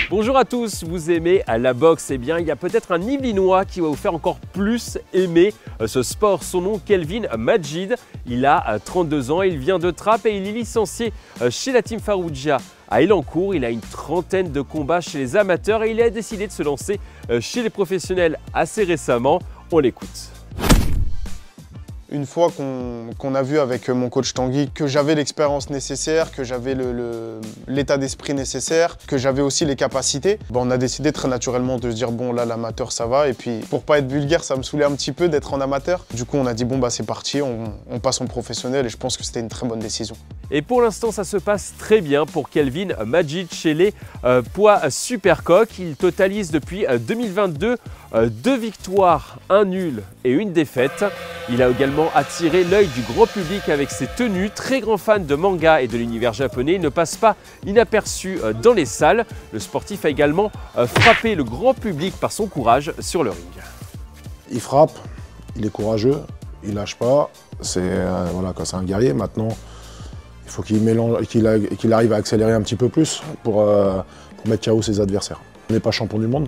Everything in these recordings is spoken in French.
Bonjour à tous, vous aimez la boxe? Eh bien, il y a peut-être un Yvelinois qui va vous faire encore plus aimer ce sport. Son nom, Kelvin Majid. Il a 32 ans, il vient de Trappes et il est licencié chez la Team Farrugia à Elancourt. Il a une trentaine de combats chez les amateurs et il a décidé de se lancer chez les professionnels assez récemment. On l'écoute. Une fois qu'on a vu avec mon coach Tanguy que j'avais l'expérience nécessaire, que j'avais l'état d'esprit nécessaire, que j'avais aussi les capacités, on a décidé très naturellement de se dire bon là l'amateur ça va, et puis pour pas être vulgaire ça me saoulait un petit peu d'être en amateur. Du coup on a dit bon bah c'est parti, on passe en professionnel et je pense que c'était une très bonne décision. Et pour l'instant ça se passe très bien pour Kelvin Majid chez les poids supercoq. Il totalise depuis 2022 2 victoires, 1 nul et 1 défaite. Il a également attiré l'œil du grand public avec ses tenues. Très grand fan de manga et de l'univers japonais, il ne passe pas inaperçu dans les salles. Le sportif a également frappé le grand public par son courage sur le ring. Il frappe, il est courageux, il lâche pas. Voilà, c'est un guerrier. Maintenant, il faut qu'il arrive à accélérer un petit peu plus pour mettre KO ses adversaires. On n'est pas champion du monde,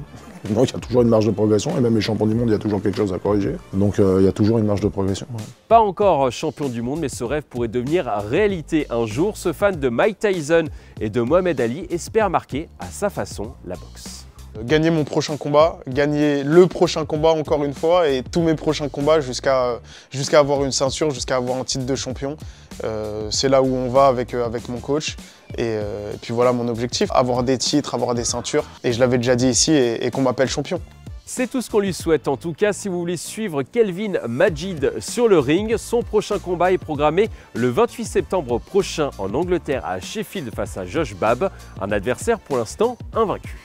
donc il y a toujours une marge de progression, et même les champions du monde, il y a toujours quelque chose à corriger. Donc il y a toujours une marge de progression. Pas encore champion du monde, mais ce rêve pourrait devenir réalité un jour. Ce fan de Mike Tyson et de Mohamed Ali espère marquer à sa façon la boxe. Gagner mon prochain combat, gagner le prochain combat encore une fois, et tous mes prochains combats jusqu'à avoir une ceinture, jusqu'à avoir un titre de champion. C'est là où on va avec mon coach. Et puis voilà mon objectif, avoir des titres, avoir des ceintures. Et je l'avais déjà dit ici, et qu'on m'appelle champion. C'est tout ce qu'on lui souhaite en tout cas. Si vous voulez suivre Kelvin Majid sur le ring, son prochain combat est programmé le 28 septembre prochain en Angleterre à Sheffield face à Josh Babb, un adversaire pour l'instant invaincu.